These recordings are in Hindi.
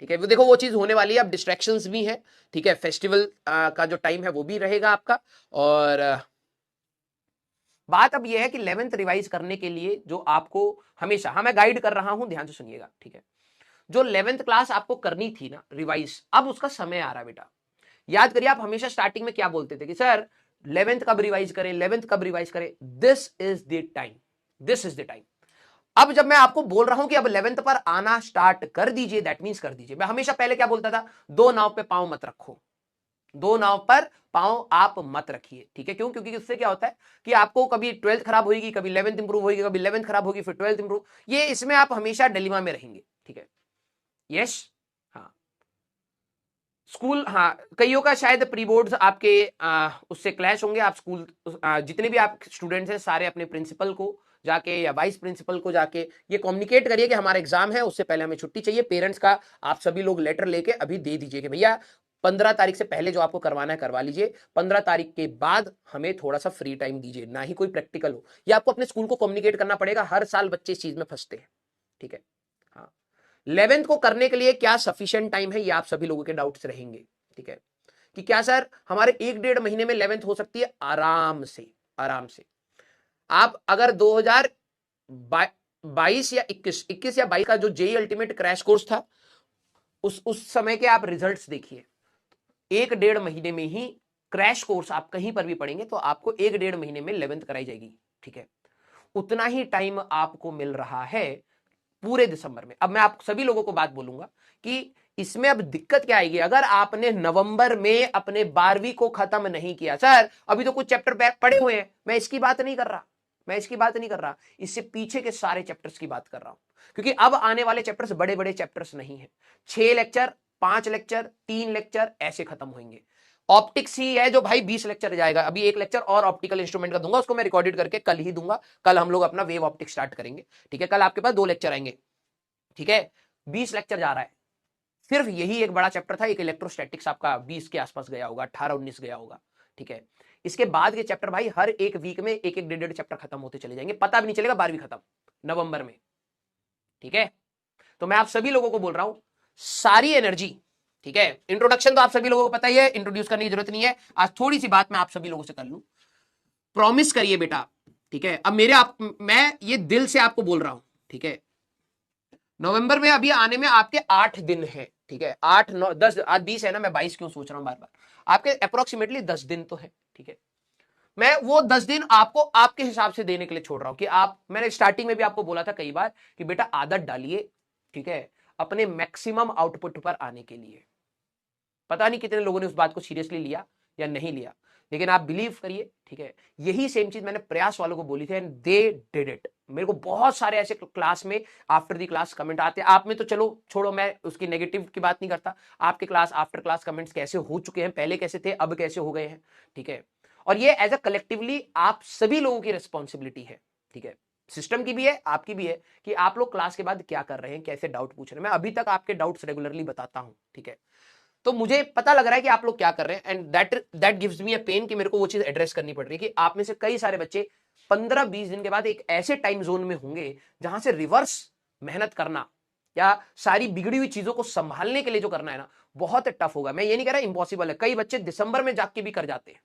ठीक है। वो देखो वो चीज होने वाली है, अब डिस्ट्रैक्शंस भी हैं, ठीक है, फेस्टिवल का जो टाइम है वो भी रहेगा आपका। और बात अब ये है कि 11th रिवाइज करने के लिए जो आपको हमेशा, हाँ मैं गाइड कर रहा हूं, ध्यान से सुनिएगा, ठीक है। जो 11th क्लास आपको करनी थी ना रिवाइज, अब उसका समय आ रहा है बेटा। याद करिए, आप हमेशा स्टार्टिंग में क्या बोलते थे कि सर 11th कब रिवाइज करें, 11th कब रिवाइज करें। This is the time, this is the time. अब जब मैं आपको बोल रहा हूं कि अब 11th पर आना स्टार्ट कर दीजिए, दैट मींस कर दीजिए। मैं हमेशा पहले क्या बोलता था, दो नाव पे पांव मत रखो, दो नाव पर पांव आप मत रखिए, ठीक है। क्यों? क्योंकि उससे क्या होता है कि आपको कभी 12th खराब होगी, कभी 11th इंप्रूव होगी, कभी 11th खराब होगी, फिर 12th इंप्रूव, ये इसमें आप हमेशा डिलेमा में रहेंगे, ठीक है। यस, हाँ स्कूल, हाँ कईयों का शायद प्री बोर्ड्स आपके उससे क्लैश होंगे। आप स्कूल जितने भी आप स्टूडेंट्स हैं सारे अपने प्रिंसिपल को जाके या वाइस प्रिंसिपल को जाके ये कम्युनिकेट करिए कि हमारा एग्जाम है, उससे पहले हमें छुट्टी चाहिए। पेरेंट्स का आप सभी लोग लेटर लेके अभी दे दीजिए कि भैया 15 तारीख से पहले जो आपको करवाना है करवा लीजिए, 15 तारीख के बाद हमें थोड़ा सा फ्री टाइम दीजिए, ना ही कोई प्रैक्टिकल हो। ये आपको अपने स्कूल को कम्युनिकेट करना पड़ेगा। हर साल बच्चे इस चीज में फंसते हैं, ठीक है। हाँ 11th को करने के लिए क्या सफिशिएंट टाइम है, ये आप सभी लोगों के डाउट्स रहेंगे, ठीक है। कि क्या सर हमारे 1-1.5 महीने में 11th हो सकती है? आराम से, आराम से। आप अगर 2022 या 21 या 22 का जो जेई अल्टीमेट क्रैश कोर्स था, उस समय के आप रिजल्ट्स देखिए, 1-1.5 महीने में ही क्रैश कोर्स आप कहीं पर भी पढ़ेंगे तो आपको 1-1.5 महीने में 11th कराई जाएगी, ठीक है। उतना ही टाइम आपको मिल रहा है पूरे दिसंबर में। अब मैं आप सभी लोगों को बात बोलूंगा कि इसमें अब दिक्कत क्या आएगी, अगर आपने नवंबर में अपने 12वीं को खत्म नहीं किया। सर अभी तो कुछ चैप्टर बैक पड़े हुए हैं, मैं इसकी बात नहीं कर रहा, मैं इसकी बात नहीं कर रहा, इससे पीछे के सारे चैप्टर्स की बात कर रहा हूं। क्योंकि अब आने वाले चैप्टर्स बड़े बड़े चैप्टर्स नहीं है। 6 लेक्चर, 5 लेक्चर, 3 लेक्चर ऐसे खत्म होंगे। ऑप्टिक्स ही है जो भाई 20 लेक्चर जाएगा। अभी एक लेक्चर और ऑप्टिकल इंस्ट्रूमेंट का दूंगा, उसको मैं रिकॉर्डेड करके कल ही दूंगा। कल हम लोग अपना वेव ऑप्टिक्स स्टार्ट करेंगे, ठीक है। कल आपके पास 2 लेक्चर आएंगे, ठीक है। 20 लेक्चर जा रहा है। सिर्फ यही एक बड़ा चैप्टर था, एक इलेक्ट्रोस्टैटिक्स आपका 20 के आसपास गया होगा, 18-19 गया होगा, ठीक है। इसके बाद के चैप्टर भाई हर एक वीक में एक एक 1.5 चैप्टर खत्म होते चले जाएंगे, पता भी नहीं चलेगा 12वीं खत्म नवंबर में, ठीक है। तो मैं आप सभी लोगों को बोल रहा हूं सारी एनर्जी, ठीक है। इंट्रोडक्शन तो आप सभी लोगों को पता ही है, इंट्रोड्यूस करने की जरूरत नहीं है। आज थोड़ी सी बात मैं आप सभी लोगों से कर लूं। प्रॉमिस करिए बेटा, ठीक है। अब मैं ये दिल से आपको बोल रहा हूं, ठीक है। नवंबर में अभी आने में आपके 8 दिन है, ठीक है। 8, 9, 10, आज 20 है ना, मैं 22 क्यों सोच रहा हूं बार बार। आपके अप्रोक्सीमेटली 10 दिन तो है, ठीक है। मैं वो 10 दिन आपको आपके हिसाब से देने के लिए छोड़ रहा हूं कि आप, मैंने स्टार्टिंग में भी आपको बोला था कई बार कि बेटा आदत डालिए, ठीक है, अपने मैक्सिमम आउटपुट पर आने के लिए। पता नहीं कितने लोगों ने उस बात को सीरियसली लिया या नहीं लिया, लेकिन आप बिलीव करिए, ठीक है। यही सेम चीज मैंने प्रयास वालों को बोली थी एंड दे डिड इट। मेरे को बहुत सारे ऐसे क्लास में आफ्टर दी क्लास कमेंट आते हैं। आप में तो चलो छोड़ो, मैं उसकी नेगेटिव की बात नहीं करता। आपके क्लास आफ्टर क्लास कमेंट्स कैसे हो चुके हैं, पहले कैसे थे, अब कैसे हो गए हैं, ठीक है। और ये एज अ कलेक्टिवली आप सभी लोगों की रिस्पॉन्सिबिलिटी है, ठीक है। सिस्टम की भी है, आपकी भी है कि आप लोग क्लास के बाद क्या कर रहे हैं, कैसे डाउट पूछ रहे हैं। मैं अभी तक आपके डाउट्स रेगुलरली बताता हूं, ठीक है। तो मुझे पता लग रहा है कि आप लोग क्या कर रहे हैं and that gives me a pain कि मेरे को वो चीज एड्रेस करनी पड़ रही है कि आप में से कई सारे बच्चे 15-20 दिन के बाद एक ऐसे टाइम जोन में होंगे जहां से रिवर्स मेहनत करना या सारी बिगड़ी हुई चीजों को संभालने के लिए जो करना है ना, बहुत टफ होगा। मैं ये नहीं कह रहा इम्पॉसिबल है, कई बच्चे दिसंबर में जाग के भी कर जाते हैं,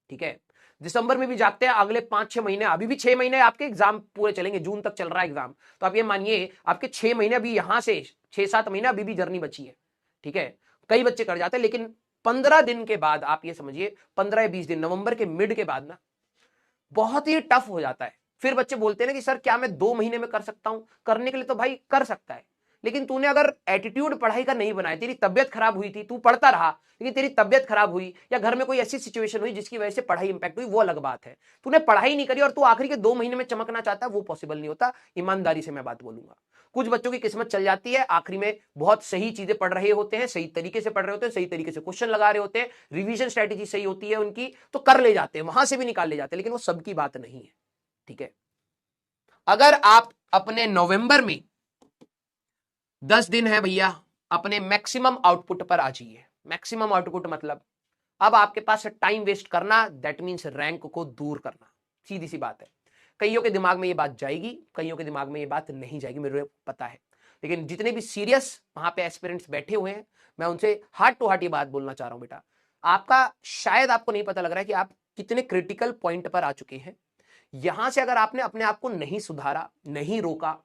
ठीक है। दिसंबर में भी जागते हैं, अगले 5-6 महीने, अभी भी 6 महीने आपके एग्जाम पूरे चलेंगे, जून तक चल रहा है एग्जाम। तो आप ये मानिए आपके 6 महीने अभी, यहां से 6-7 महीने अभी भी जर्नी बची है, ठीक है। कई बच्चे कर जाते हैं, लेकिन 15 दिन के बाद आप ये समझिए, 15 या 20 दिन नवंबर के मिड के बाद ना बहुत ही टफ हो जाता है। फिर बच्चे बोलते हैं ना कि सर क्या मैं 2 महीने में कर सकता हूं? करने के लिए तो भाई कर सकता है, लेकिन तूने अगर एटीट्यूड पढ़ाई का नहीं बनाया, तेरी तबियत खराब हुई थी, तू पढ़ता रहा लेकिन तेरी तबियत खराब हुई या घर में कोई ऐसी सिचुएशन हुई जिसकी वजह से पढ़ाई इंपैक्ट हुई, वो अलग बात है। तूने पढ़ाई नहीं करी और तू आखिरी के 2 महीने में चमकना चाहता है, वो पॉसिबल नहीं होता। ईमानदारी से मैं बात बोलूंगा, कुछ बच्चों की किस्मत चल जाती है, आखिरी में बहुत सही चीजें पढ़ रहे होते हैं, सही तरीके से पढ़ रहे होते हैं, सही तरीके से क्वेश्चन लगा रहे होते हैं, रिवीजन स्ट्रेटेजी सही होती है उनकी, तो कर ले जाते हैं, वहां से भी निकाल ले जाते हैं, लेकिन वो सबकी बात नहीं है, ठीक है। अगर आप अपने नवंबर में 10 दिन है भैया, अपने मैक्सिमम आउटपुट पर आ जाइए। मैक्सिमम आउटपुट मतलब अब आपके पास टाइम वेस्ट करना, दैट मींस रैंक को दूर करना, सीधी सी बात है। कईयों के दिमाग में ये बात जाएगी, कईयों के दिमाग में ये बात नहीं जाएगी, मेरे को पता है। लेकिन जितने भी सीरियस वहां पे एस्पिरेंट्स बैठे हुए हैं, मैं उनसे हार्ट टू हार्ट ये बात बोलना चाह रहा हूं, बेटा आपका शायद आपको नहीं पता लग रहा है कि आप कितने क्रिटिकल पॉइंट पर आ चुके हैं। यहां से अगर आपने अपने आप को नहीं सुधारा, नहीं रोका,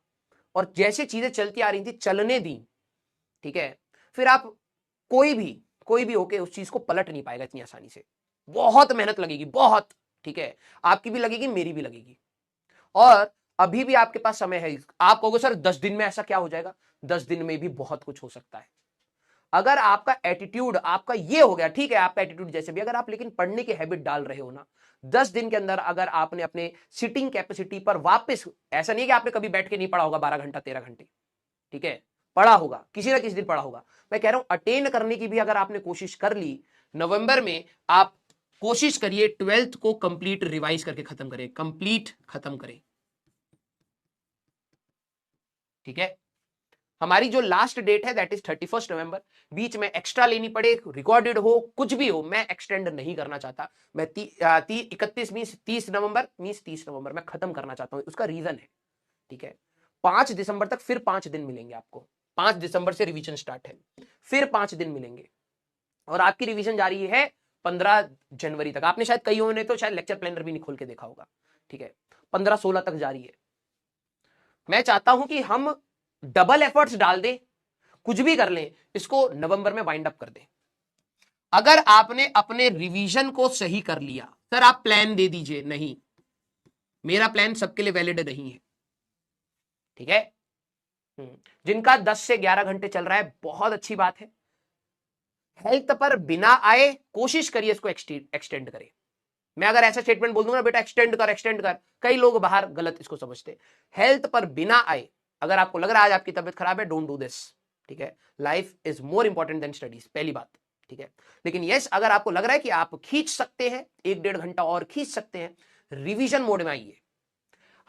और जैसे चीजें चलती आ रही थी चलने दी, ठीक है, फिर आप कोई भी होके उस चीज को पलट नहीं पाएगा इतनी आसानी से। बहुत मेहनत लगेगी, बहुत, ठीक है, आपकी भी लगेगी, मेरी भी लगेगी। और अभी भी आपके पास समय है। आप कहोगे सर 10 दिन में ऐसा क्या हो जाएगा? 10 दिन में भी बहुत कुछ हो सकता है। अगर आपका एटीट्यूड आपका ये हो गया, ठीक है, आपका एटीट्यूड जैसे भी, अगर आप लेकिन पढ़ने की हैबिट डाल रहे हो ना, 10 दिन के अंदर अगर आपने अपने सिटिंग कैपेसिटी पर वापस, ऐसा नहीं है कि आपने कभी बैठ के नहीं पढ़ा होगा 12 घंटा 13 घंटे, ठीक है, पढ़ा होगा, किसी ना किसी दिन पढ़ा होगा। मैं कह रहा हूं अटेन करने की भी अगर आपने कोशिश कर ली, नवंबर में आप कोशिश करिए 12th को कंप्लीट रिवाइज करके खत्म करें, कंप्लीट खत्म करें, ठीक है। हमारी जो लास्ट डेट है दैट इज 31 नवंबर। बीच में एक्स्ट्रा लेनी पड़े, रिकॉर्डेड हो, कुछ भी हो, मैं एक्सटेंड नहीं करना चाहता। मैं 31 मींस 30 नवंबर मींस 30 नवंबर मैं खत्म करना चाहता हूं। उसका रीजन है, ठीक है, 5 दिसंबर तक फिर 5 दिन मिलेंगे आपको। 5 दिसंबर से रिवीजन स्टार्ट है, फिर 5 दिन मिलेंगे, और आपकी रिवीजन जारी है 15 जनवरी तक। आपने शायद कईयों ने तो शायद लेक्चर प्लानर भी नहीं खोल के देखा होगा, ठीक है, 15-16 तक जारी है। मैं चाहता हूं कि हम डबल एफर्ट्स डाल दें, कुछ भी कर लें, इसको नवंबर में वाइंड अप कर दें। अगर आपने अपने रिवीजन को सही कर लिया, सर आप प्लान दे दीजिए, नहीं, मेरा प्लान सबके लिए वैलिड नहीं है, ठीक है। जिनका 10 से 11 घंटे चल रहा है, बहुत अच्छी बात है। हेल्थ पर बिना आए कोशिश करिए इसको एक्सटेंड करें। मैं अगर ऐसा स्टेटमेंट बोल दूंगा बेटा एक्सटेंड कर, कई लोग बाहर गलत इसको समझते। हेल्थ पर बिना आए, अगर आपको लग रहा है आज आपकी तबीयत खराब है, डोंट डू दिस, ठीक है। Life is more important then studies, पहली बात, ठीक है। लेकिन यस, अगर आपको लग रहा है कि आप खींच सकते हैं, 1-1.5 घंटा और खींच सकते हैं, रिवीजन मोड में आइए।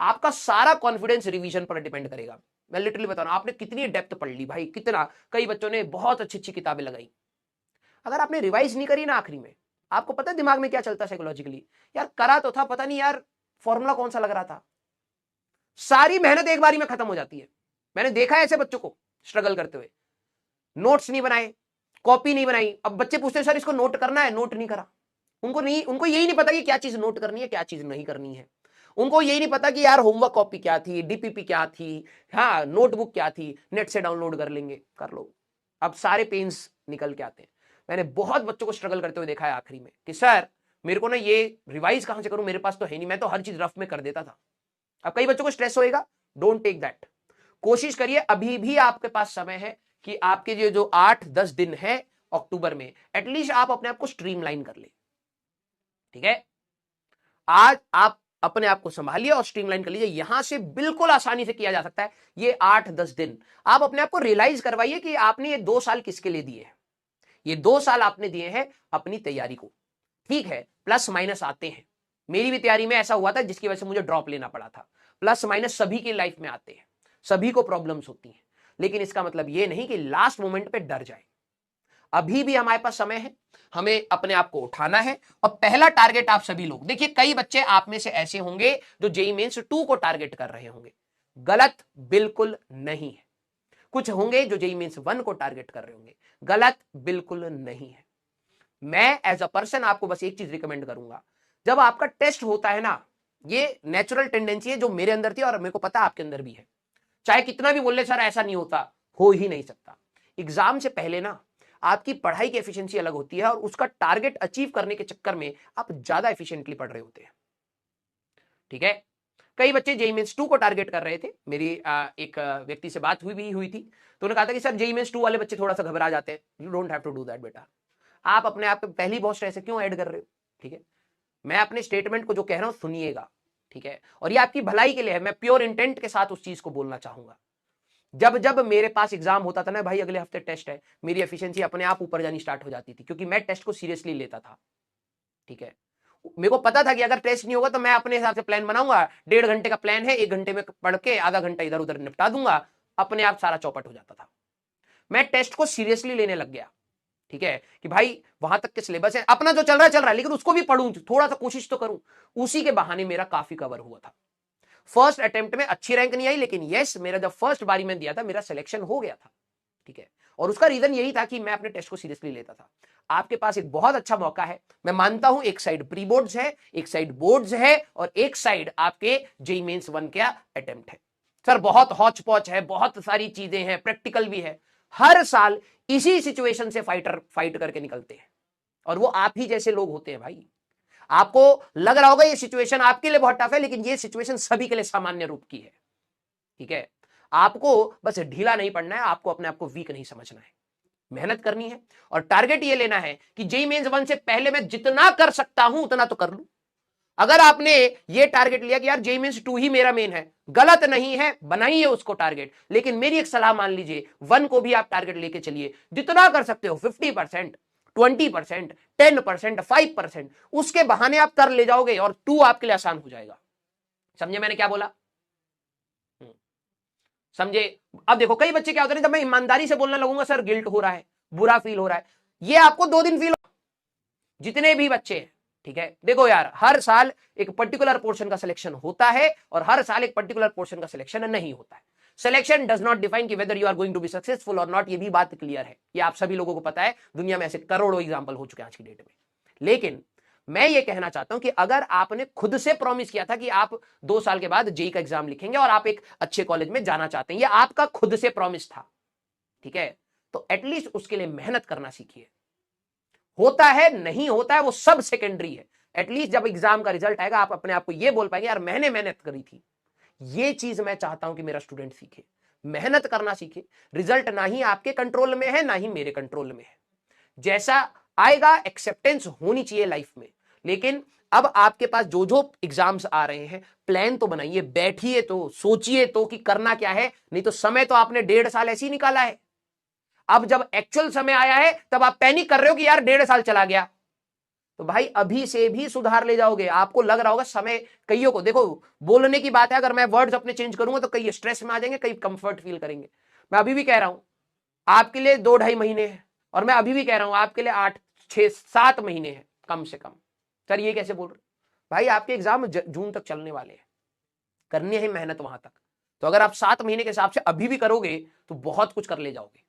आपका सारा कॉन्फिडेंस रिवीजन पर डिपेंड करेगा। मैं लिटरली बता रहा हूं, आपने कितनी डेप्थ पढ़ ली भाई, कितना, कई बच्चों ने बहुत अच्छी अच्छी किताबें लगाई, अगर आपने रिवाइज नहीं करी ना आखिरी में, आपको पता है दिमाग में क्या चलता है साइकोलॉजिकली, यार करा तो था, पता नहीं यार फॉर्मूला कौन सा लग रहा था। सारी मेहनत एक बारी में खत्म हो जाती है। मैंने देखा है ऐसे बच्चों को स्ट्रगल करते हुए, नोट्स नहीं बनाए, कॉपी नहीं बनाई। अब बच्चे पूछते हैं सर इसको नोट करना है, नोट नहीं करा। उनको यही नहीं पता कि क्या चीज नोट करनी है, क्या चीज नहीं करनी है। उनको यही नहीं पता कि यार होमवर्क कॉपी क्या थी, डीपीपी क्या थी, हाँ नोटबुक क्या थी, नेट से डाउनलोड कर लेंगे, कर लो। अब सारे पेन्स निकल के आते हैं। मैंने बहुत बच्चों को स्ट्रगल करते हुए देखा है आखिरी में कि सर मेरे को ना ये रिवाइज कहां से करूं, मेरे पास तो है नहीं, मैं तो हर चीज रफ में कर देता था। अब कई बच्चों को स्ट्रेस होएगा, डोंट टेक दैट। कोशिश करिए, अभी भी आपके पास समय है कि आपके जो 8-10 दिन है अक्टूबर में, एटलीस्ट आप अपने आप को स्ट्रीमलाइन कर ले, ठीक है। आज आप अपने आप को संभालिए और स्ट्रीमलाइन कर लीजिए। यहां से बिल्कुल आसानी से किया जा सकता है। ये 8-10 दिन आप अपने आप को रियलाइज करवाइए कि आपने ये 2 साल किसके लिए दिए हैं। ये 2 साल आपने दिए हैं अपनी तैयारी को, ठीक है। प्लस माइनस आते हैं, मेरी भी तैयारी में ऐसा हुआ था जिसकी वजह से मुझे ड्रॉप लेना पड़ा था। प्लस माइनस सभी की लाइफ में आते हैं, सभी को प्रॉब्लम्स होती हैं, लेकिन इसका मतलब ये नहीं कि लास्ट मोमेंट पे डर जाए। अभी भी हमारे पास समय है, हमें अपने आप को उठाना है। और पहला टारगेट आप सभी लोग देखिए, कई बच्चे आप में से ऐसे होंगे जो जेईई मेंस 2 को टारगेट कर रहे होंगे, गलत बिल्कुल नहीं है। कुछ होंगे जो जेईई मेंस 1 को टारगेट कर रहे होंगे, गलत बिल्कुल नहीं है। मैं एज अ पर्सन आपको बस एक चीज रिकमेंड करूंगा, जब आपका टेस्ट होता है ना, ये नेचुरल टेंडेंसी है जो मेरे अंदर थी और मेरे को पता आपके अंदर भी है। चाहे कितना भी बोल ले सर ऐसा नहीं होता, हो ही नहीं सकता। एग्जाम से पहले ना आपकी पढ़ाई की एफिशिएंसी अलग होती है और उसका टारगेट अचीव करने के चक्कर में आप ज्यादा एफिशिएंटली पढ़ रहे होते हैं, ठीक है। कई बच्चे जेईई मेंस 2 को टारगेट कर रहे थे। मेरी एक व्यक्ति से बात हुई थी, तो उन्होंने कहा था कि सर जेईई मेंस 2 वाले बच्चे थोड़ा सा घबरा जाते हैं। You don't have to do that बेटा। आप अपने आप पे पहली बहुत ऐसे क्यों ऐड कर रहे हो, ठीक है। मैं अपने स्टेटमेंट को जो कह रहा हूं सुनिएगा, ठीक है, और ये आपकी भलाई के लिए है। मैं प्योर इंटेंट के साथ उस चीज को बोलना चाहूंगा। जब जब मेरे पास एग्जाम होता था ना भाई, अगले हफ्ते टेस्ट है, मेरी एफिशिएंसी अपने आप ऊपर जानी स्टार्ट हो जाती थी, क्योंकि मैं टेस्ट को सीरियसली लेता था, ठीक है। मेरे को पता था कि अगर टेस्ट नहीं होगा तो मैं अपने हिसाब से प्लान बनाऊंगा। 1.5 घंटे का प्लान है, 1 घंटे में पढ़ के आधा घंटा इधर उधर निपटा दूंगा, अपने आप सारा चौपट हो जाता था। मैं टेस्ट को सीरियसली लेने लग गया, ठीक है, कि भाई वहां तक के सिलेबस है, अपना जो चल रहा है लेकिन उसको भी पढ़ूं, थोड़ा सा कोशिश तो करूं। उसी के बहाने मेरा काफी कवर हुआ था। फर्स्ट अटेम्प्ट में अच्छी रैंक नहीं आई, लेकिन यस मेरा जब फर्स्ट बारी में दिया था मेरा सिलेक्शन हो गया था, ठीक है। और उसका रीजन यही था कि मैं अपने टेस्ट को सीरियसली लेता था। आपके पास एक बहुत अच्छा मौका है, मैं मानता हूं एक साइड प्री बोर्ड्स है, एक साइड बोर्ड्स है, और एक साइड आपके जेईई मेंस 1 का अटेम्प्ट है। सर बहुत हौच पौच है, बहुत सारी चीजें हैं, प्रैक्टिकल भी है। हर साल इसी सिचुएशन से फाइट करके निकलते हैं, और वो आप ही जैसे लोग होते हैं भाई। आपको लग रहा होगा ये सिचुएशन आपके लिए बहुत टफ है, लेकिन ये सिचुएशन सभी के लिए सामान्य रूप की है, ठीक है। आपको बस ढीला नहीं पड़ना है, आपको अपने आप को वीक नहीं समझना है, मेहनत करनी है, और टारगेट ये लेना है कि जेईई मेंस 1 से पहले मैं जितना कर सकता हूं उतना तो कर लूं। अगर आपने ये टारगेट लिया कि यार जेईई मेंस 2 ही मेरा मेन है, गलत नहीं है, बनाइए उसको टारगेट, लेकिन मेरी एक सलाह मान लीजिए 1 को भी आप टारगेट लेके चलिए, जितना कर सकते हो 50%, 20%, 10%, 5%, उसके बहाने आप कर ले जाओगे और 2 आपके लिए आसान हो जाएगा। समझे मैंने क्या बोला? समझे? अब देखो कई बच्चे क्या होते हैं, जब मैं ईमानदारी से बोलने लगूंगा सर गिल्ट हो रहा है, बुरा फील हो रहा है, ये आपको 2 दिन फील, जितने भी बच्चे हैं, ठीक है। देखो यार हर साल एक पर्टिकुलर पोर्शन का सिलेक्शन होता है, और हर साल एक पर्टिकुलर पोर्शन का सिलेक्शन नहीं होता है। सिलेक्शन डज नॉट डिफाइन कि whether you are going to be successful और नॉट, ये भी बात क्लियर है, ये आप सभी लोगों को पता है, दुनिया में ऐसे करोड़ों एग्जाम्पल हो चुके हैं आज की डेट में। लेकिन मैं ये कहना चाहता हूं कि अगर आपने खुद से प्रॉमिस किया था कि आप 2 साल के बाद जेईई का एग्जाम लिखेंगे और आप एक अच्छे कॉलेज में जाना चाहते हैं, ये आपका खुद से प्रॉमिस था, ठीक है, तो एटलीस्ट उसके लिए मेहनत करना सीखिए। होता है नहीं होता है वो सब सेकेंडरी है, एटलीस्ट जब एग्जाम का रिजल्ट आएगा आप अपने आप को ये बोल पाएंगे यार मैंने मेहनत करी थी। ये चीज मैं चाहता हूं कि मेरा स्टूडेंट सीखे, मेहनत करना सीखे। रिजल्ट ना ही आपके कंट्रोल में है ना ही मेरे कंट्रोल में है, जैसा आएगा एक्सेप्टेंस होनी चाहिए लाइफ में। लेकिन अब आपके पास जो जो एग्जाम्स आ रहे हैं, प्लान तो बनाइए, बैठिए तो सोचिए तो कि करना क्या है, नहीं तो समय तो आपने 1.5 साल ऐसे ही निकाला है। अब जब एक्चुअल समय आया है तब आप पैनिक कर रहे हो कि यार 1.5 साल चला गया, तो भाई अभी से भी सुधार ले जाओगे। आपको लग रहा होगा समय, कईयों को देखो बोलने की बात है, अगर मैं वर्ड्स अपने चेंज करूंगा तो कई स्ट्रेस में आ जाएंगे, कई कंफर्ट फील करेंगे। मैं अभी भी कह रहा हूं आपके लिए 2-2.5 महीने है, और मैं अभी भी कह रहा हूं आपके लिए 8-6-7 महीने है कम से कम। सर ये कैसे बोल रहे भाई, आपके एग्जाम जून तक चलने वाले हैं, करनी है मेहनत वहां तक। तो अगर आप 7 महीने के हिसाब से अभी भी करोगे तो बहुत कुछ कर ले जाओगे।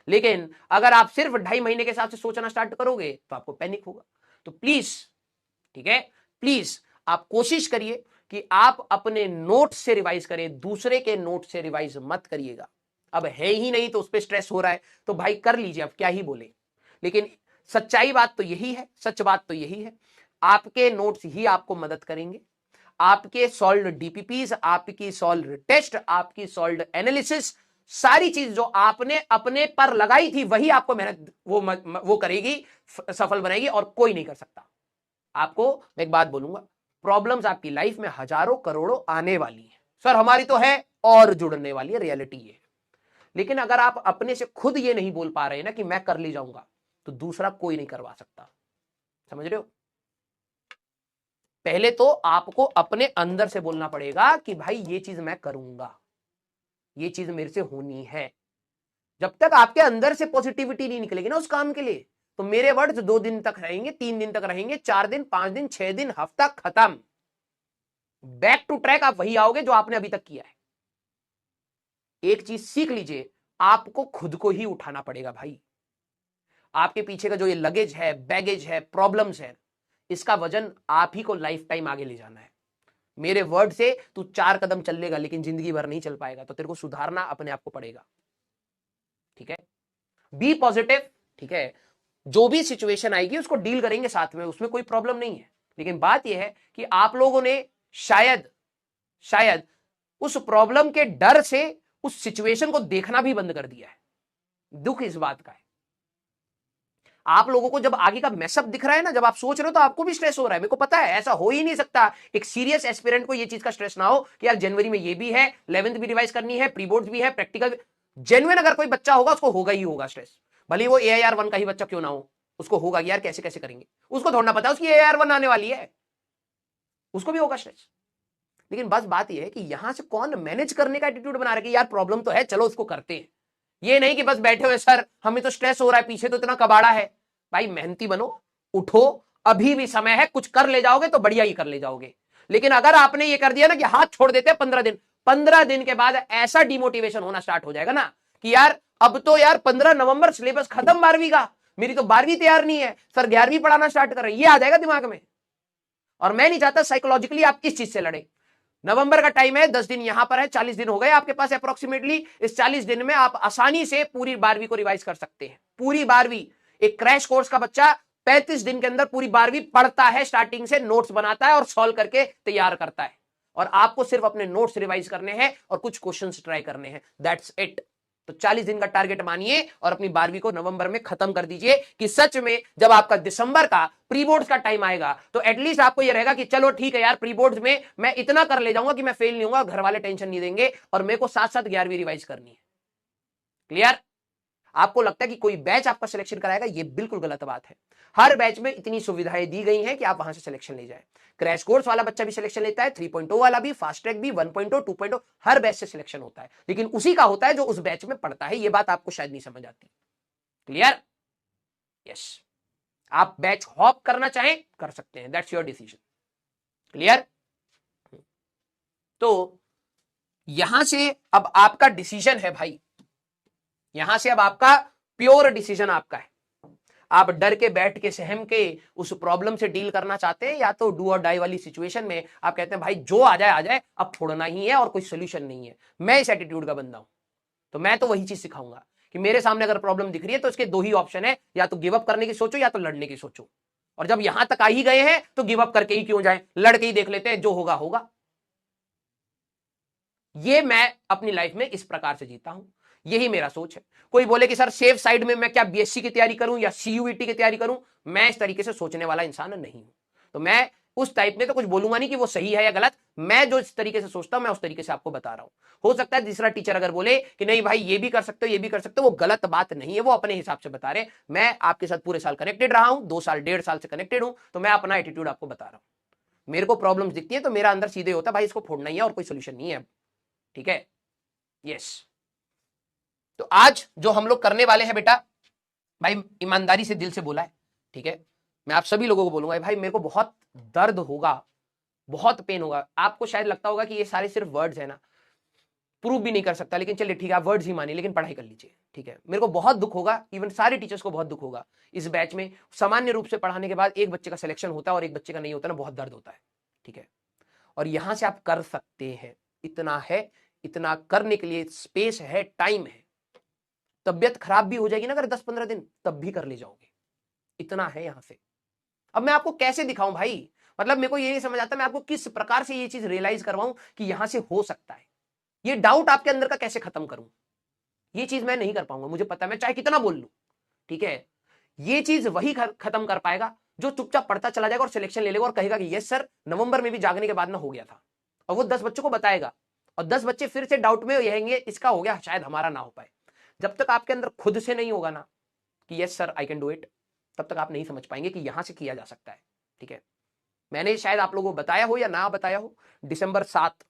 लेकिन अगर आप सिर्फ 2.5 महीने के हिसाब से सोचना स्टार्ट करोगे तो आपको पैनिक होगा। तो प्लीज, ठीक है, प्लीज आप कोशिश करिए कि आप अपने नोट से रिवाइज करें, दूसरे के नोट से रिवाइज मत करिएगा। अब है ही नहीं तो उस पर स्ट्रेस हो रहा है, तो भाई कर लीजिए, अब क्या ही बोले। लेकिन सच्चाई बात तो यही है, सच बात तो यही है, आपके नोट्स ही आपको मदद करेंगे। आपके सॉल्व्ड डीपीपीज, आपकी सॉल्व्ड टेस्ट, आपकी सॉल्व्ड एनालिसिस, सारी चीज जो आपने अपने पर लगाई थी वही आपको मेहनत वो करेगी, सफल बनाएगी, और कोई नहीं कर सकता। आपको मैं एक बात बोलूंगा, प्रॉब्लम्स आपकी लाइफ में हजारों करोड़ों आने वाली है, सर हमारी तो है और जुड़ने वाली है, रियलिटी ये है। लेकिन अगर आप अपने से खुद ये नहीं बोल पा रहे ना कि मैं कर ले जाऊंगा, तो दूसरा कोई नहीं करवा सकता। समझ रहे हो? पहले तो आपको अपने अंदर से बोलना पड़ेगा कि भाई ये चीज मैं करूंगा, ये चीज मेरे से होनी है। जब तक आपके अंदर से पॉजिटिविटी नहीं निकलेगी ना उस काम के लिए, तो मेरे वर्ड्स 2 दिन तक रहेंगे, 3 दिन तक रहेंगे, 4 दिन, 5 दिन, 6 दिन, हफ्ता, खत्म। बैक टू ट्रैक आप वही आओगे जो आपने अभी तक किया है। एक चीज सीख लीजिए, आपको खुद को ही उठाना पड़ेगा भाई। आपके पीछे का जो ये लगेज है, बैगेज है, प्रॉब्लम्स है, इसका वजन आप ही को लाइफ टाइम आगे ले जाना है। मेरे वर्ड से तू 4 कदम चल लेगा लेकिन जिंदगी भर नहीं चल पाएगा, तो तेरे को सुधारना अपने आप को पड़ेगा, ठीक है। बी पॉजिटिव, ठीक है, जो भी सिचुएशन आएगी उसको डील करेंगे साथ में, उसमें कोई प्रॉब्लम नहीं है। लेकिन बात यह है कि आप लोगों ने शायद उस प्रॉब्लम के डर से उस सिचुएशन को देखना भी बंद कर दिया है। दुख इस बात का है, आप लोगों को जब आगे का मैसअप दिख रहा है ना, जब आप सोच रहे हो तो आपको भी स्ट्रेस हो रहा है। मेरे को पता है ऐसा हो ही नहीं सकता एक सीरियस एस्पिरेंट को ये चीज का स्ट्रेस ना हो कि यार जनवरी में ये भी है, 11th भी रिवाइज करनी है, प्री बोर्ड्स भी है, प्रैक्टिकल। जेन्युइन अगर कोई बच्चा होगा उसको होगा ही होगा स्ट्रेस, भले वो AIR 1 का ही बच्चा क्यों ना हो, उसको होगा यार कैसे कैसे करेंगे। उसको थोड़ा पता है उसकी AIR 1 आने वाली है, उसको भी होगा स्ट्रेस। लेकिन बस बात यह है कि यहां से कौन मैनेज करने का एटीट्यूड बना रहा है कि यार प्रॉब्लम तो है, चलो उसको करते हैं। ये नहीं कि बस बैठे हुए सर हमें तो स्ट्रेस हो रहा है, पीछे तो इतना कबाड़ा है। भाई मेहनती बनो, उठो, अभी भी समय है, कुछ कर ले जाओगे तो बढ़िया ही कर ले जाओगे। लेकिन अगर आपने ये कर दिया ना कि हाथ छोड़ देते हैं 15 दिन के बाद ऐसा डिमोटिवेशन होना स्टार्ट हो जाएगा ना कि यार अब तो यार 15 नवंबर सिलेबस खत्म 12वीं का, मेरी तो 12वीं तैयार नहीं है, सर 11वीं पढ़ाना स्टार्ट कर रहे हैं, ये आ जाएगा दिमाग में। और मैं नहीं चाहता साइकोलॉजिकली आप किस चीज से लड़े। नवंबर का टाइम है, 10 दिन यहां पर है, 40 दिन हो गए आपके पास अप्रोक्सीमेटली। इस 40 दिन में आप आसानी से पूरी 12वीं को रिवाइज कर सकते हैं। पूरी 12वीं एक क्रैश कोर्स का बच्चा 35 दिन के अंदर पूरी 12वीं पढ़ता है, स्टार्टिंग से नोट्स बनाता है और सॉल्व करके तैयार करता है। और आपको सिर्फ अपने नोट्स रिवाइज करने हैं और कुछ क्वेश्चंस ट्राई करने हैं, दैट्स इट। तो 40 दिन का टारगेट मानिए और अपनी 12वीं को नवंबर में खत्म कर दीजिए कि सच में जब आपका दिसंबर का प्री बोर्ड्स का टाइम आएगा तो एटलीस्ट आपको यह रहेगा कि चलो ठीक है यार, प्री बोर्ड्स में मैं इतना कर ले जाऊंगा कि मैं फेल नहीं होऊंगा, घर वाले टेंशन नहीं देंगे और मेरे को साथ साथ 11वीं रिवाइज करनी है। क्लियर? आपको लगता है कि कोई बैच आपका सिलेक्शन कराएगा, ये बिल्कुल गलत बात है। हर बैच में इतनी सुविधाएं दी गई हैं कि आप वहां से सिलेक्शन ले जाए। क्रैश कोर्स वाला बच्चा भी सिलेक्शन लेता है, 3.0 वाला भी, फास्ट ट्रैक भी, 1.0, 2.0, हर बैच से सिलेक्शन होता है, लेकिन उसी का होता है जो उस बैच में पढ़ता है। ये बात आपको शायद नहीं समझ आती। क्लियर? यस। आप बैच हॉप करना चाहें कर सकते हैं, दैट्स योर डिसीजन। क्लियर? तो यहां से अब आपका डिसीजन है भाई, यहां से अब आपका प्योर डिसीजन आपका है। आप डर के, बैठ के, सहम के उस प्रॉब्लम से डील करना चाहते हैं, या तो डू और डाई वाली सिचुएशन में आप कहते हैं भाई जो आ जाए, अब फोड़ना ही है और कोई सोल्यूशन नहीं है। मैं इस एटीट्यूड का बंदा हूं, तो मैं तो वही चीज सिखाऊंगा कि मेरे सामने अगर प्रॉब्लम दिख रही है तो इसके दो ही ऑप्शन है, या तो गिव अप करने की सोचो या तो लड़ने की सोचो। और जब यहां तक आ ही गए हैं तो गिव अप करके ही क्यों जाए, लड़के ही देख लेते हैं, जो होगा होगा। ये मैं अपनी लाइफ में इस प्रकार से जीता हूं, यही मेरा सोच है। कोई बोले कि सर सेफ साइड में मैं क्या बीएससी की तैयारी करूं या सीयूईटी की तैयारी करूं, मैं इस तरीके से सोचने वाला इंसान नहीं हूं। तो मैं उस टाइप में तो कुछ बोलूंगा नहीं कि वो सही है या गलत। मैं जो इस तरीके से सोचता हूं मैं उस तरीके से आपको बता रहा हूं। हो सकता है दूसरा टीचर अगर बोले कि नहीं भाई ये भी कर सकते हो, ये भी कर सकते हो, वो गलत बात नहीं है, वो अपने हिसाब से बता रहे। मैं आपके साथ पूरे साल कनेक्टेड रहा हूं, 2 साल 1.5 साल से कनेक्टेड हूं, तो मैं अपना एटीट्यूड आपको बता रहा हूं। मेरे को प्रॉब्लम्स दिखती है तो मेरा अंदर सीधे होता है भाई इसको फोड़ना ही है और कोई सोल्यूशन नहीं है। ठीक है? यस। तो आज जो हम लोग करने वाले हैं बेटा, भाई ईमानदारी से दिल से बोला है, ठीक है? मैं आप सभी लोगों को बोलूंगा भाई मेरे को बहुत दर्द होगा, बहुत पेन होगा। आपको शायद लगता होगा कि ये सारे सिर्फ वर्ड्स है ना, प्रूव भी नहीं कर सकता, लेकिन चलिए ठीक है आप वर्ड्स ही मानिए, लेकिन पढ़ाई कर लीजिए। ठीक है? मेरे को बहुत दुख होगा, इवन सारे टीचर्स को बहुत दुख होगा। इस बैच में सामान्य रूप से पढ़ाने के बाद एक बच्चे का सिलेक्शन होता है और एक बच्चे का नहीं होता ना, बहुत दर्द होता है। ठीक है? और यहां से आप कर सकते हैं, इतना है, इतना करने के लिए स्पेस है, टाइम है। तबियत खराब भी हो जाएगी ना अगर 10-15 दिन, तब भी कर ले जाओगे, इतना है यहां से। अब मैं आपको कैसे दिखाऊं भाई, मतलब मेरे को ये नहीं समझ आता मैं आपको किस प्रकार से ये चीज रियलाइज करवाऊं कि यहां से हो सकता है। ये डाउट आपके अंदर का कैसे खत्म करूं, ये चीज मैं नहीं कर पाऊंगा, मुझे पता है, मैं चाहे कितना बोल लूं। ठीक है? ये चीज वही खत्म कर पाएगा जो चुपचाप पढ़ता चला जाएगा और सिलेक्शन ले लेगा और कहेगा कि यस सर नवंबर में भी जागने के बाद ना हो गया था, और वो 10 बच्चों को बताएगा और 10 बच्चे फिर से डाउट में रहेंगे, इसका हो गया शायद हमारा ना हो पाए। जब तक आपके अंदर खुद से नहीं होगा ना कि yes sir I can do it, तब तक आप नहीं समझ पाएंगे कि यहां से किया जा सकता है। ठीक है? मैंने शायद आप लोगों को बताया हो या ना बताया हो, दिसंबर 7,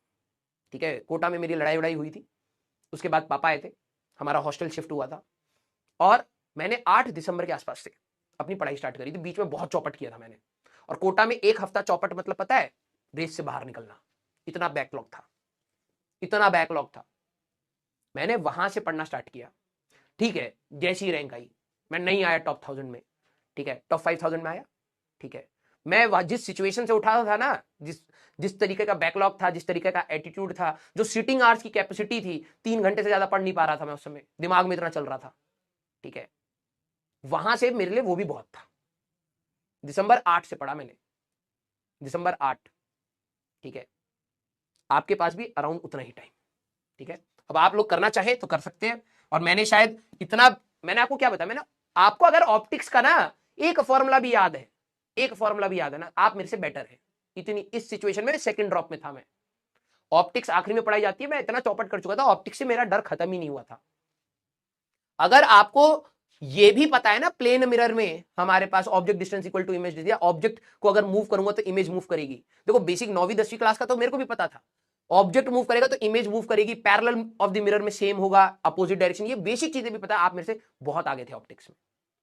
ठीक है, कोटा में मेरी लड़ाई वड़ाई हुई थी, उसके बाद पापा आए थे, हमारा हॉस्टल शिफ्ट हुआ था और मैंने 8 दिसंबर के आसपास से अपनी पढ़ाई स्टार्ट करी थी। बीच में बहुत चौपट किया था मैंने, और कोटा में 1 हफ्ता चौपट मतलब पता है, रेस से बाहर निकलना, इतना बैकलॉग था, इतना बैकलॉग था। मैंने वहां से पढ़ना स्टार्ट किया। ठीक है? जैसी रैंक आई, मैं नहीं आया टॉप 1000 में, ठीक है, टॉप 5000 में आया। ठीक है? मैं जिस सिचुएशन से उठा था ना, जिस तरीके का बैकलॉग था, जिस तरीके का एटीट्यूड था, जो सिटिंग आवर्स की कैपेसिटी थी, 3 घंटे से ज्यादा पढ़ नहीं पा रहा था मैं उस समय, दिमाग में इतना चल रहा था। ठीक है? वहां से मेरे लिए वो भी बहुत था। दिसंबर 8 से पढ़ा मैंने, दिसंबर 8। ठीक है? आपके पास भी अराउंड उतना ही टाइम। ठीक है? अब आप लोग करना चाहे तो कर सकते हैं। और मैंने शायद इतना, मैंने आपको क्या बताया, मैंने आपको अगर ऑप्टिक्स का ना एक फॉर्मूला भी याद है, एक फॉर्मूला भी याद है ना, आप मेरे से बेटर है। इतनी इस सिचुएशन में सेकंड ड्रॉप में था मैं, ऑप्टिक्स आखिरी में पढ़ाई जाती है, मैं इतना चौपट कर चुका था, ऑप्टिक्स से मेरा डर खत्म ही नहीं हुआ था। अगर आपको ये भी पता है ना, प्लेन मिरर में हमारे पास object distance equal to image दिया, ऑब्जेक्ट को अगर मूव करूंगा तो इमेज मूव करेगी। देखो बेसिक 9वीं 10वीं क्लास का तो मेरे को भी पता था, ऑब्जेक्ट मूव करेगा तो इमेज मूव करेगी, पैरेलल ऑफ द मिरर में सेम होगा, अपोजिट डायरेक्शन, ये बेसिक चीजें भी पता है। आप मेरे से बहुत आगे थे ऑप्टिक्स में,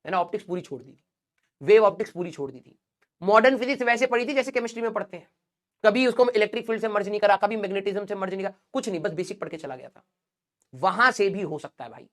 मैंने ऑप्टिक्स पूरी छोड़ दी थी, वेव ऑप्टिक्स पूरी छोड़ दी थी। मॉडर्न फिजिक्स वैसे पढ़ी थी जैसे केमिस्ट्री में पढ़ते हैं, कभी उसको इलेक्ट्रिक फील्ड से मर्ज नहीं करा, कभी मैग्नेटिज्म से मर्ज नहीं करा, कुछ नहीं, बस बेसिक पढ़ के चला गया था। वहां से भी हो सकता है भाई,